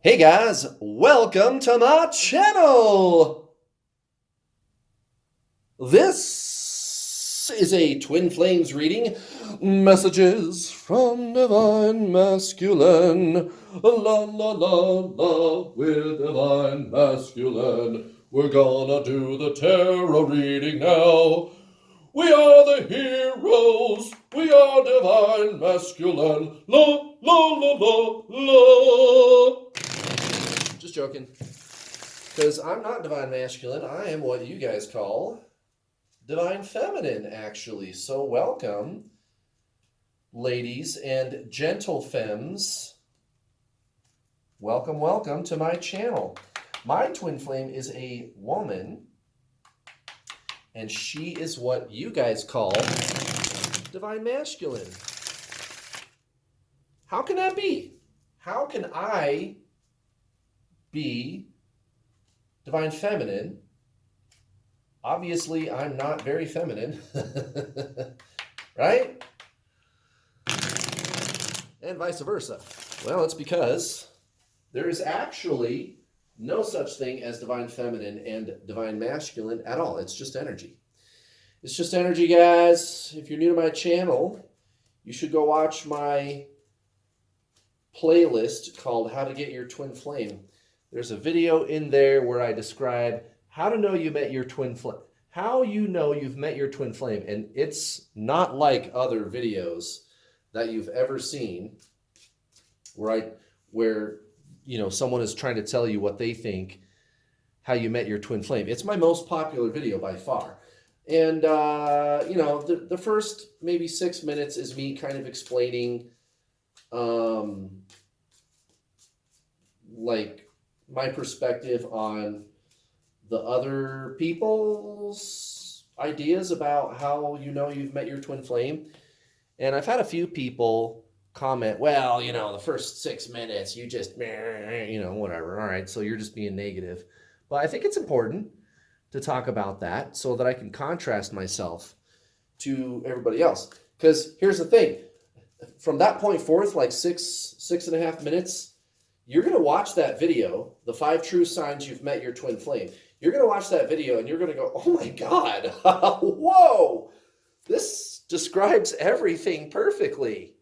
Hey guys, welcome to my channel! This is a Twin Flames reading. Messages from Divine Masculine. La la la la with Divine Masculine. We're gonna do the tarot reading now. We are the heroes. We are Divine Masculine. La la la la la. Just joking. Because I'm not Divine Masculine. I am what you guys call Divine Feminine, actually. So welcome, ladies and gentle femmes. Welcome, welcome to my channel. My twin flame is a woman, and she is what you guys call Divine Masculine. How can that be? How can I be Divine Feminine? Obviously, I'm not very feminine, right? And vice versa. Well, it's because there is actually no such thing as Divine Feminine and Divine Masculine at all. It's just energy. It's just energy, guys. If you're new to my channel, you should go watch my playlist called How to Get Your Twin Flame. There's a video in there where I describe how to know you met your twin flame, how you know you've met your twin flame. And it's not like other videos that you've ever seen where someone is trying to tell you what they think, how you met your twin flame. It's my most popular video by far. And, the first maybe 6 minutes is me kind of explaining, my perspective on the other people's ideas about how you know you've met your twin flame. And I've had a few people comment, well, the first 6 minutes, you just, whatever. All right, so you're just being negative. But I think it's important to talk about that so that I can contrast myself to everybody else. Because here's the thing. From that point forth, like 6.5 minutes, you're going to watch that video, the 5 true signs you've met your twin flame. You're going to watch that video and you're going to go, oh my God, whoa, this describes everything perfectly.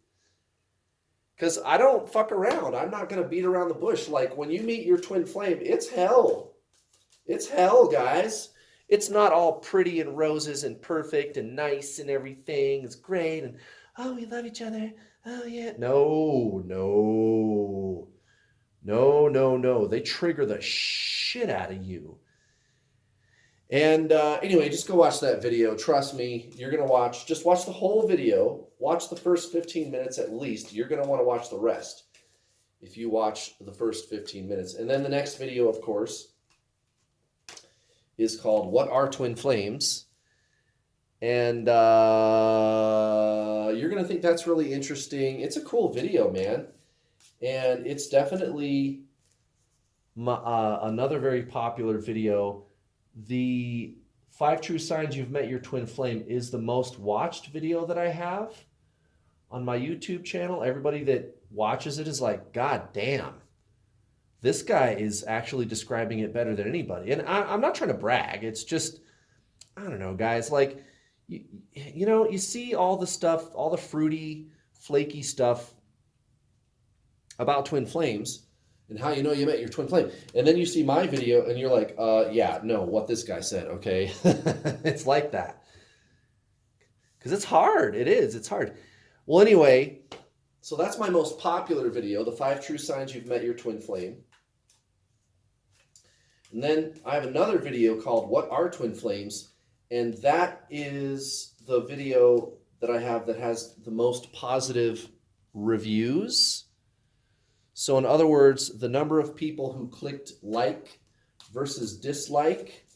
Because I don't fuck around. I'm not going to beat around the bush. Like when you meet your twin flame, it's hell. It's hell, guys. It's not all pretty and roses and perfect and nice and everything. It's great. And, oh, we love each other. Oh, yeah. No. They trigger the shit out of you. And anyway, just go watch that video. Trust me, you're going to just watch the whole video. Watch the first 15 minutes at least. You're going to want to watch the rest if you watch the first 15 minutes. And then the next video, of course, is called What Are Twin Flames? And you're going to think that's really interesting. It's a cool video, man. And it's definitely another very popular video. The 5 True Signs You've Met Your Twin Flame is the most watched video that I have on my YouTube channel. Everybody that watches it is like, God damn, this guy is actually describing it better than anybody. And I'm not trying to brag. It's just, I don't know, guys. Like, you see all the stuff, all the fruity, flaky stuff about twin flames and how you know you met your twin flame. And then you see my video and you're like, yeah, no, what this guy said, okay? It's like that. Because it's hard. It is. It's hard. Well, anyway, so that's my most popular video, the 5 True Signs You've Met Your Twin Flame. And then I have another video called What Are Twin Flames? And that is the video that I have that has the most positive reviews. So in other words, the number of people who clicked like versus dislike,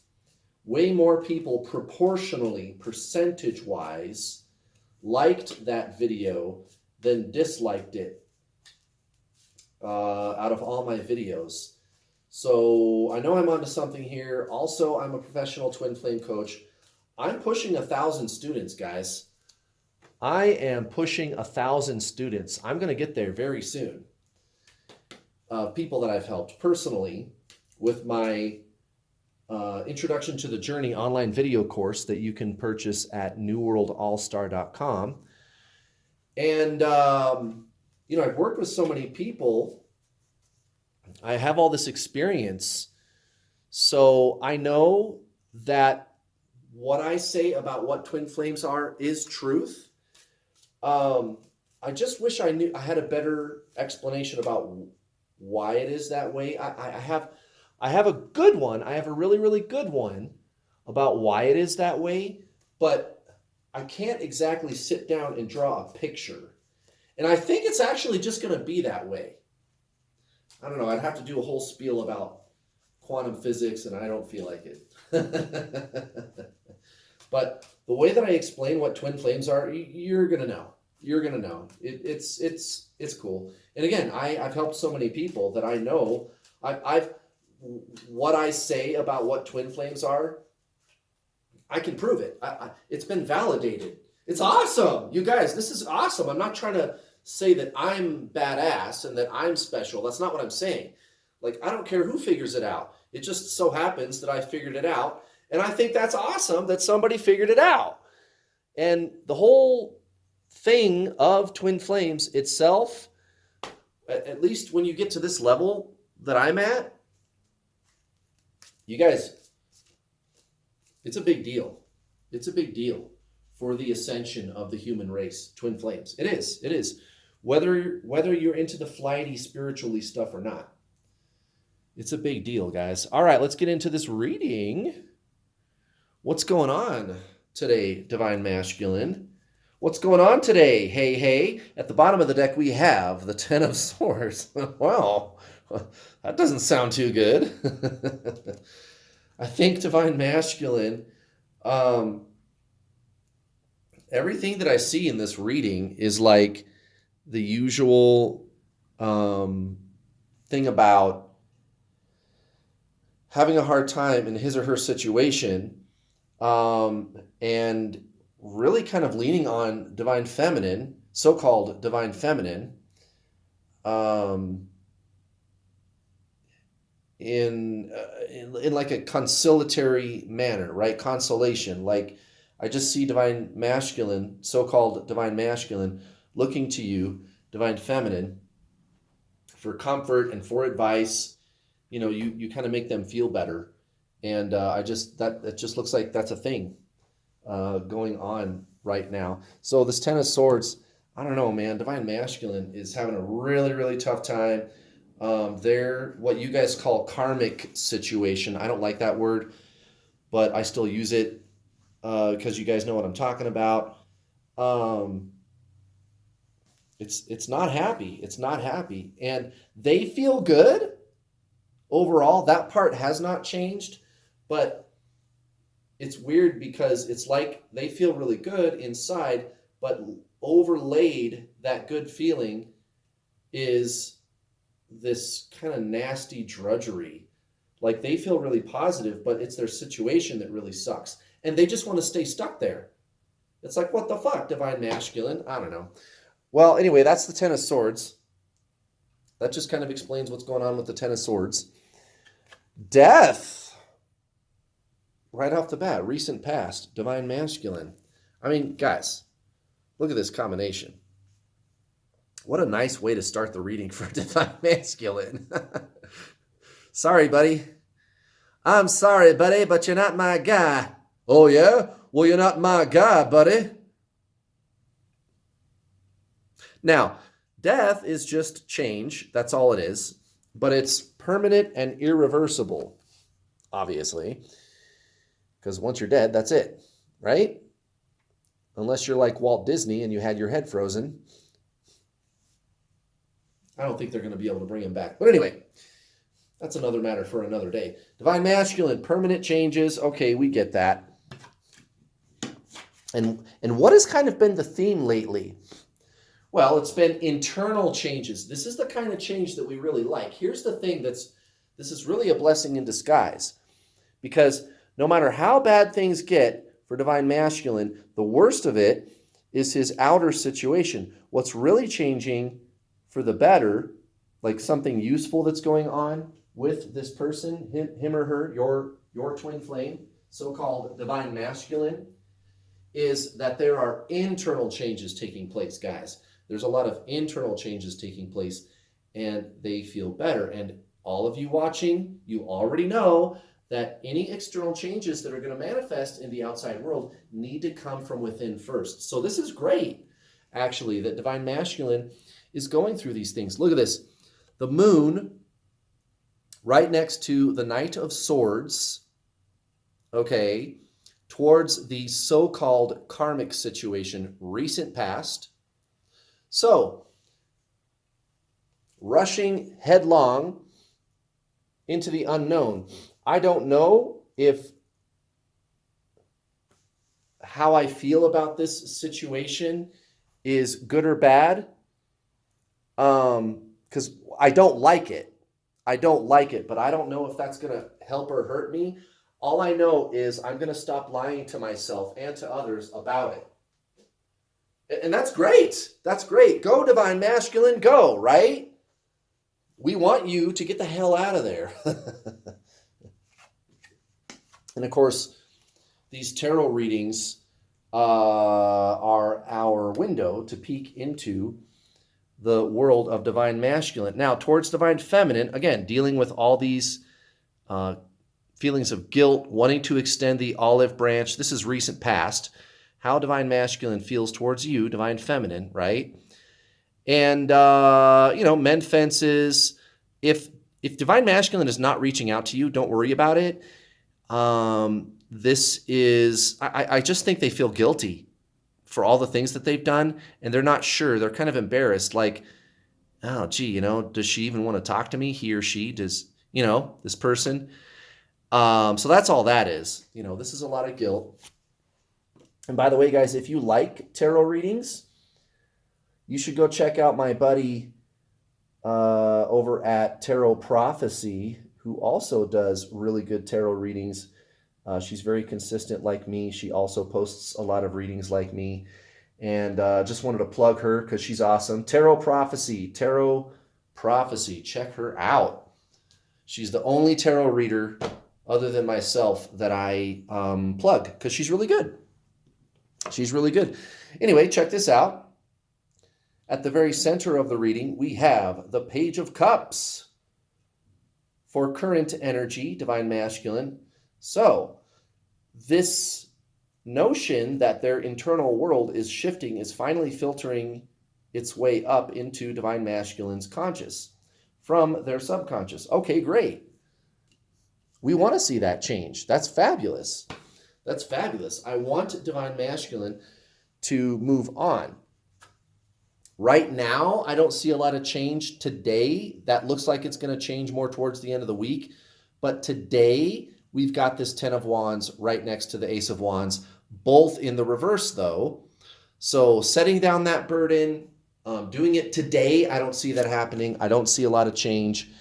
way more people proportionally, percentage-wise, liked that video than disliked it out of all my videos. So I know I'm onto something here. Also, I'm a professional twin flame coach. I'm pushing 1,000 students, guys. I am pushing 1,000 students. I'm going to get there very soon. people that I've helped personally with my Introduction to the Journey online video course that you can purchase at newworldallstar.com. And, I've worked with so many people. I have all this experience. So I know that what I say about what twin flames are is truth. I just wish I had a better explanation about why it is that way. I have a good one. I have a really, really good one about why it is that way, but I can't exactly sit down and draw a picture. And I think it's actually just going to be that way. I don't know. I'd have to do a whole spiel about quantum physics, and I don't feel like it. But the way that I explain what twin flames are, you're going to know. You're going to know. It's cool. And again, I've helped so many people that I know. What I say about what twin flames are, I can prove it. It's been validated. It's awesome. You guys, this is awesome. I'm not trying to say that I'm badass and that I'm special. That's not what I'm saying. Like, I don't care who figures it out. It just so happens that I figured it out. And I think that's awesome that somebody figured it out. And the whole thing of twin flames itself, at least when you get to this level that I'm at, you guys, it's a big deal. It's a big deal for the ascension of the human race, twin flames. It is. It is. Whether you're into the flighty, spiritually stuff or not. It's a big deal, guys. All right, let's get into this reading. What's going on today, Divine Masculine? What's going on today? Hey, hey. At the bottom of the deck, we have the Ten of Swords. Well, that doesn't sound too good. I think, Divine Masculine, everything that I see in this reading is like the usual thing about having a hard time in his or her situation, and really kind of leaning on divine feminine, so-called divine feminine, in like a conciliatory manner, right? Consolation. Like, I just see divine masculine, so-called divine masculine, looking to you, divine feminine, for comfort and for advice. You kind of make them feel better. And that just looks like that's a thing going on right now. So this Ten of Swords, I don't know, man. Divine Masculine is having a really, really tough time. They're what you guys call karmic situation. I don't like that word, but I still use it because you guys know what I'm talking about. It's not happy. It's not happy. And they feel good. Overall, that part has not changed, but it's weird because it's like they feel really good inside, but overlaid that good feeling is this kind of nasty drudgery. Like, they feel really positive, but it's their situation that really sucks. And they just want to stay stuck there. It's like, what the fuck, Divine Masculine? I don't know. Well, anyway, that's the Ten of Swords. That just kind of explains what's going on with the Ten of Swords. Death. Right off the bat, recent past, Divine Masculine. I mean, guys, look at this combination. What a nice way to start the reading for Divine Masculine. Sorry, buddy. I'm sorry, buddy, but you're not my guy. Oh, yeah? Well, you're not my guy, buddy. Now, death is just change. That's all it is. But it's permanent and irreversible, obviously. Because once you're dead, that's it, right? Unless you're like Walt Disney and you had your head frozen. I don't think they're going to be able to bring him back. But anyway, that's another matter for another day. Divine Masculine, permanent changes. Okay, we get that. And what has kind of been the theme lately? Well, it's been internal changes. This is the kind of change that we really like. Here's the thing this is really a blessing in disguise. Because no matter how bad things get for Divine Masculine, the worst of it is his outer situation. What's really changing for the better like something useful that's going on with this person, him or her, your twin flame, so-called divine masculine, is that there are internal changes taking place, guys. There's a lot of internal changes taking place, and they feel better. And all of you watching, you already know that any external changes that are going to manifest in the outside world need to come from within first. So this is great, actually, that divine masculine is going through these things. Look at this. The moon right next to the Knight of Swords, okay, towards the so-called karmic situation, recent past. So, rushing headlong into the unknown. I don't know how I feel about this situation is good or bad, because I don't like it. I don't like it, but I don't know if that's going to help or hurt me. All I know is I'm going to stop lying to myself and to others about it. And that's great. That's great. Go, divine masculine, go, right? We want you to get the hell out of there. And of course, these tarot readings are our window to peek into the world of divine masculine. Now, towards divine feminine, again, dealing with all these feelings of guilt, wanting to extend the olive branch. This is recent past. How divine masculine feels towards you, divine feminine, right? And, mend fences. If divine masculine is not reaching out to you, don't worry about it. This is, I just think they feel guilty for all the things that they've done, and they're not sure. They're kind of embarrassed, like, oh, gee, does she even want to talk to me? He or she, does, this person. So that's all that is. This is a lot of guilt. And by the way, guys, if you like tarot readings, you should go check out my buddy over at Tarot Prophecy, who also does really good tarot readings. She's very consistent like me. She also posts a lot of readings like me. And just wanted to plug her because she's awesome. Tarot Prophecy. Check her out. She's the only tarot reader other than myself that I plug because she's really good. She's really good. Anyway, check this out. At the very center of the reading, we have the Page of Cups for current energy, divine masculine. So this notion that their internal world is shifting is finally filtering its way up into divine masculine's conscious from their subconscious. Okay, great. We want to see that change. That's fabulous. That's fabulous. I want divine masculine to move on. Right now, I don't see a lot of change today. That looks like it's going to change more towards the end of the week. But today, we've got this 10 of Wands right next to the Ace of Wands, both in the reverse, though. So setting down that burden, doing it today, I don't see that happening. I don't see a lot of change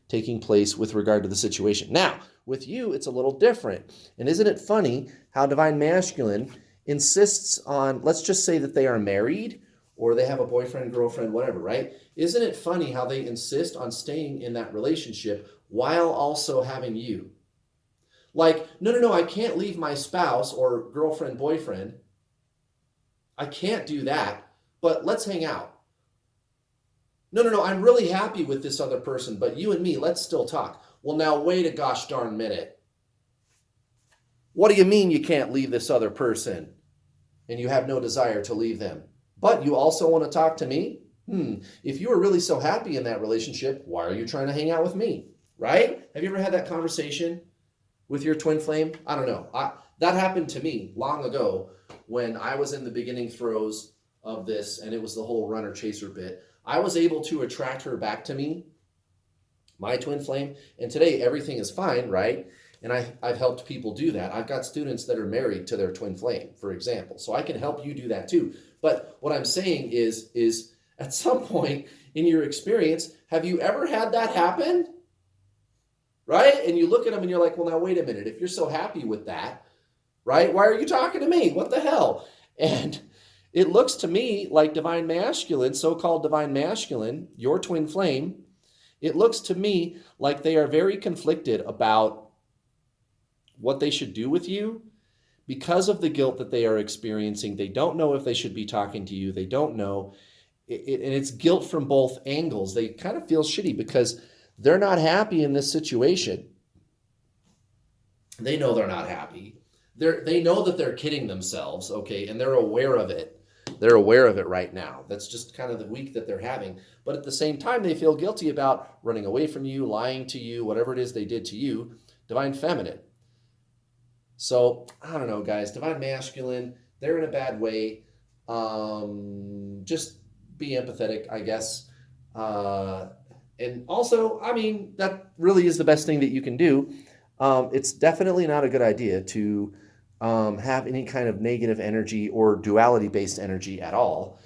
taking place with regard to the situation. Now, with you, it's a little different. And isn't it funny how divine masculine insists on, let's just say that they are married or they have a boyfriend, girlfriend, whatever, right? Isn't it funny how they insist on staying in that relationship while also having you? Like, no, I can't leave my spouse or girlfriend, boyfriend. I can't do that, but let's hang out. No, I'm really happy with this other person, but you and me, let's still talk. Well, now, wait a gosh darn minute. What do you mean you can't leave this other person and you have no desire to leave them? But you also want to talk to me? If you were really so happy in that relationship, why are you trying to hang out with me? Right? Have you ever had that conversation with your twin flame? I don't know. That happened to me long ago when I was in the beginning throes of this, and it was the whole runner chaser bit. I was able to attract her back to me, my twin flame, and today everything is fine, right? And I've helped people do that. I've got students that are married to their twin flame, for example. So I can help you do that too. But what I'm saying is at some point in your experience, have you ever had that happen? Right? And you look at them and you're like, well, now wait a minute. If you're so happy with that, right? Why are you talking to me? What the hell? And it looks to me like divine masculine, so-called divine masculine, your twin flame, It looks to me like they are very conflicted about what they should do with you because of the guilt that they are experiencing. They don't know if they should be talking to you. They don't know. And it's guilt from both angles. They kind of feel shitty because they're not happy in this situation. They know they're not happy. They know that they're kidding themselves, okay, and they're aware of it. They're aware of it right now. That's just kind of the week that they're having. But at the same time, they feel guilty about running away from you, lying to you, whatever it is they did to you. Divine Feminine. So, I don't know, guys. Divine Masculine, they're in a bad way. Just be empathetic, I guess. And also, I mean, that really is the best thing that you can do. It's definitely not a good idea to have any kind of negative energy or duality-based energy at all,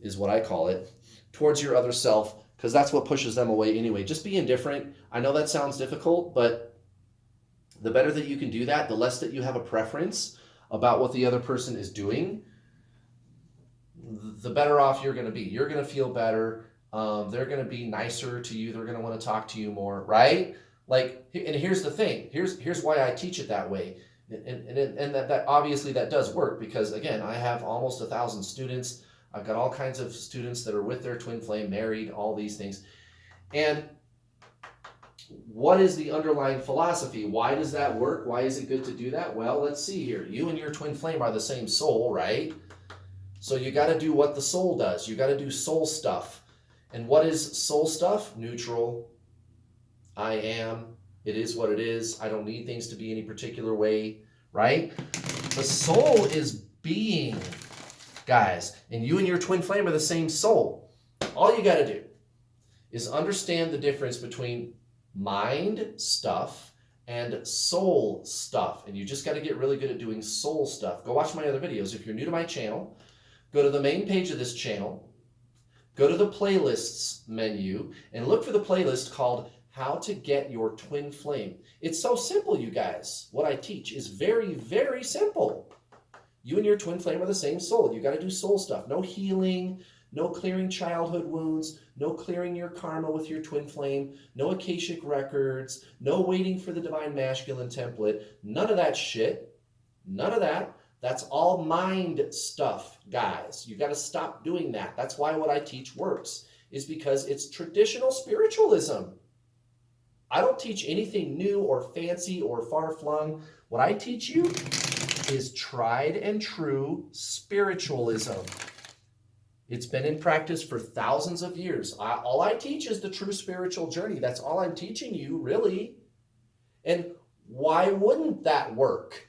is what I call it, towards your other self, because that's what pushes them away anyway. Just be indifferent. I know that sounds difficult, but the better that you can do that, the less that you have a preference about what the other person is doing, the better off you're going to be. You're going to feel better. They're going to be nicer to you. They're going to want to talk to you more, right? Like, and here's the thing. Here's why I teach it that way. And that obviously that does work because, again, I have almost 1,000 students. I've got all kinds of students that are with their twin flame, married, all these things. And what is the underlying philosophy? Why does that work? Why is it good to do that? Well, let's see here. You and your twin flame are the same soul, right? So you got to do what the soul does. You got to do soul stuff. And what is soul stuff? Neutral. I am. It is what it is. I don't need things to be any particular way, right? The soul is being, guys. And you and your twin flame are the same soul. All you got to do is understand the difference between mind stuff and soul stuff. And you just got to get really good at doing soul stuff. Go watch my other videos. If you're new to my channel, go to the main page of this channel, go to the playlists menu, and look for the playlist called How to Get Your Twin Flame. It's so simple, you guys. What I teach is very, very simple. You and your twin flame are the same soul. You got to do soul stuff. No healing, no clearing childhood wounds, no clearing your karma with your twin flame, no Akashic records, no waiting for the Divine Masculine template. None of that shit. None of that. That's all mind stuff, guys. You got to stop doing that. That's why what I teach works, is because it's traditional spiritualism. I don't teach anything new or fancy or far-flung. What I teach you is tried and true spiritualism. It's been in practice for thousands of years. All I teach is the true spiritual journey. That's all I'm teaching you, really. And why wouldn't that work?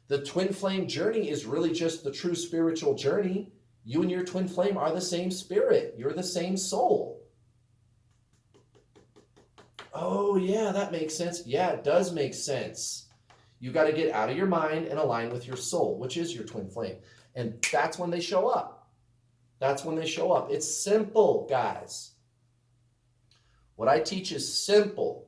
The twin flame journey is really just the true spiritual journey. You and your twin flame are the same spirit. You're the same soul. Oh, yeah, that makes sense. Yeah, it does make sense. You got to get out of your mind and align with your soul, which is your twin flame. And that's when they show up. That's when they show up. It's simple, guys. What I teach is simple.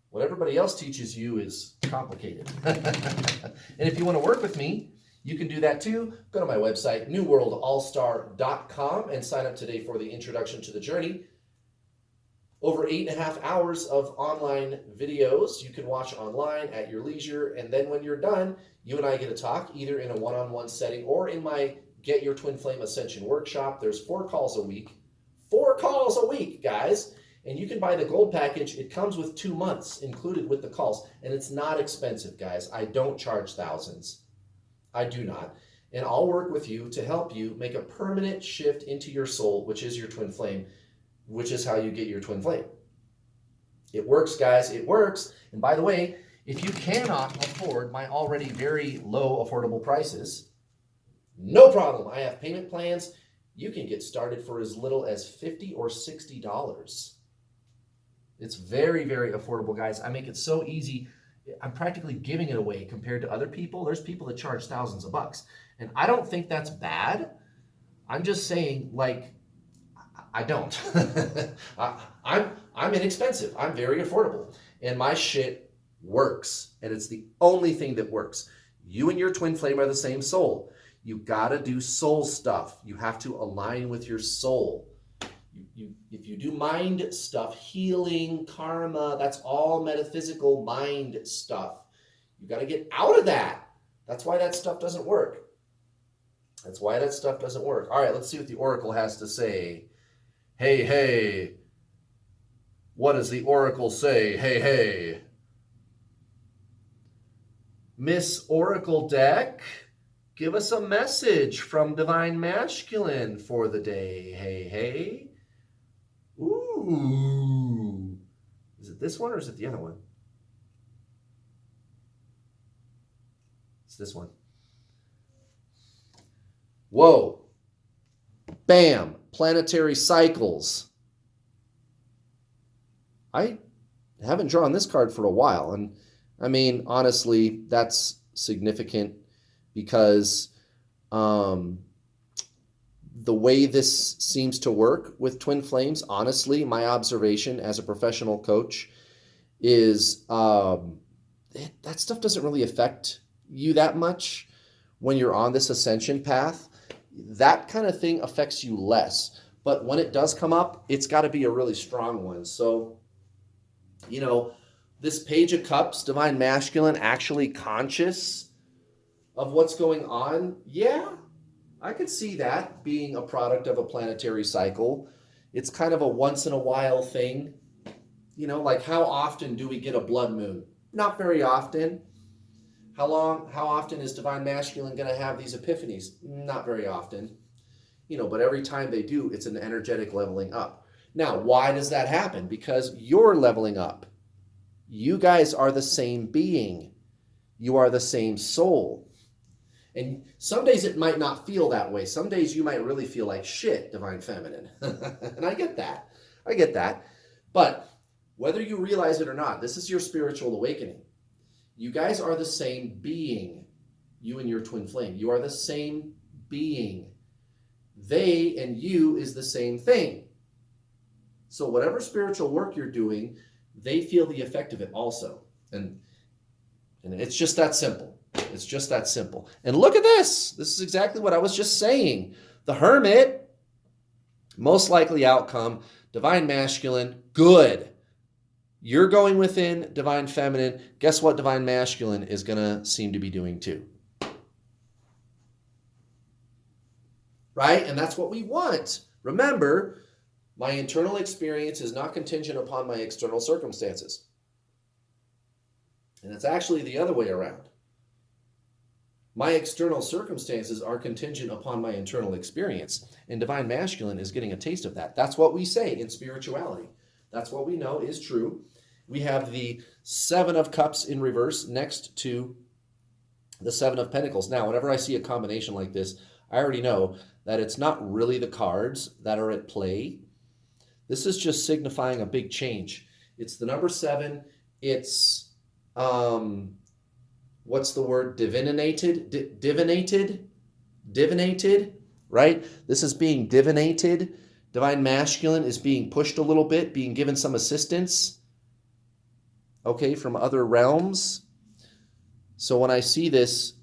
What everybody else teaches you is complicated. And if you want to work with me, you can do that too. Go to my website, newworldallstar.com, and sign up today for the Introduction to the Journey. Over 8.5 hours of online videos you can watch online at your leisure. And then when you're done, you and I get to talk either in a one-on-one setting or in my Get Your Twin Flame Ascension workshop. There's 4 calls a week. 4 calls a week, guys. And you can buy the gold package. It comes with 2 months included with the calls. And it's not expensive, guys. I don't charge thousands. I do not. And I'll work with you to help you make a permanent shift into your soul, which is your twin flame, which is how you get your twin flame. It works, guys. It works. And by the way, if you cannot afford my already very low affordable prices, no problem. I have payment plans. You can get started for as little as $50 or $60. It's very, very affordable, guys. I make it so easy. I'm practically giving it away compared to other people. There's people that charge thousands of bucks. And I don't think that's bad. I'm just saying, like, I don't. I'm inexpensive. I'm very affordable. And my shit works. And it's the only thing that works. You and your twin flame are the same soul. You got to do soul stuff. You have to align with your soul. If you do mind stuff, healing, karma, that's all metaphysical mind stuff. You got to get out of that. That's why that stuff doesn't work. That's why that stuff doesn't work. All right, let's see what the Oracle has to say. Hey, hey. What does the Oracle say? Hey, hey. Miss Oracle Deck, give us a message from Divine Masculine for the day. Hey, hey. Ooh. Is it this one or is it the other one? It's this one. Whoa. Bam. Planetary Cycles. I haven't drawn this card for a while. And I mean, honestly, that's significant because the way this seems to work with twin flames, honestly, my observation as a professional coach is that stuff doesn't really affect you that much when you're on this ascension path. That kind of thing affects you less. But when it does come up, it's got to be a really strong one. So, this Page of Cups, Divine Masculine, actually conscious of what's going on? Yeah, I could see that being a product of a planetary cycle. It's kind of a once in a while thing. Like how often do we get a blood moon? Not very often. How often is Divine Masculine going to have these epiphanies? Not very often. But every time they do, it's an energetic leveling up. Now, why does that happen? Because you're leveling up. You guys are the same being. You are the same soul. And some days it might not feel that way. Some days you might really feel like shit, Divine Feminine. And I get that. But whether you realize it or not, this is your spiritual awakening. You guys are the same being. You and your twin flame. You are the same being. They and you is the same thing. So whatever spiritual work you're doing, they feel the effect of it also. And it's just that simple. It's just that simple. And look at this. This is exactly what I was just saying. The Hermit, most likely outcome, Divine Masculine, good. You're going within Divine Feminine. Guess what Divine Masculine is going to seem to be doing too? Right? And that's what we want. Remember, my internal experience is not contingent upon my external circumstances. And it's actually the other way around. My external circumstances are contingent upon my internal experience. And Divine Masculine is getting a taste of that. That's what we say in spirituality. That's what we know is true. We have the Seven of Cups in reverse next to the Seven of Pentacles. Now, whenever I see a combination like this, I already know that it's not really the cards that are at play. This is just signifying a big change. It's the number 7. It's, what's the word? Divinated, right? This is being divinated. Divine Masculine is being pushed a little bit, being given some assistance, okay, from other realms. So when I see this,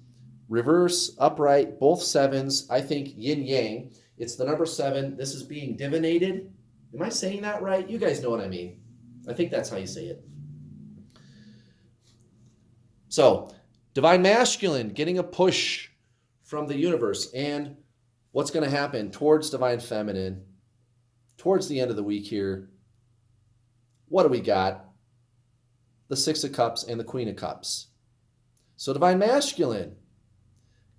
reverse, upright, both 7s, I think yin-yang. It's the number 7. This is being divinated. Am I saying that right? You guys know what I mean. I think that's how you say it. So, Divine Masculine getting a push from the universe. And what's going to happen towards Divine Feminine, towards the end of the week here, what do we got? The 6 of Cups and the Queen of Cups. So Divine Masculine,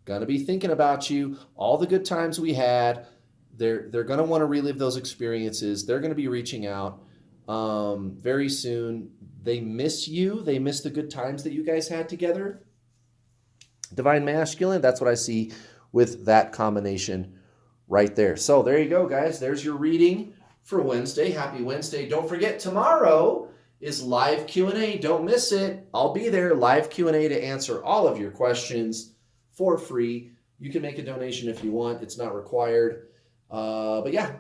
going to be thinking about you, all the good times we had. They're going to want to relive those experiences. They're going to be reaching out very soon. They miss you. They miss the good times that you guys had together. Divine Masculine, that's what I see with that combination right there. So there you go, guys. There's your reading for Wednesday. Happy Wednesday. Don't forget, tomorrow is live Q&A. Don't miss it. I'll be there, live Q&A, to answer all of your questions for free. You can make a donation if you want. It's not required. But yeah,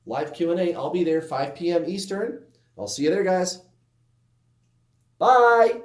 live Q&A. I'll be there 5 p.m. Eastern. I'll see you there, guys. Bye.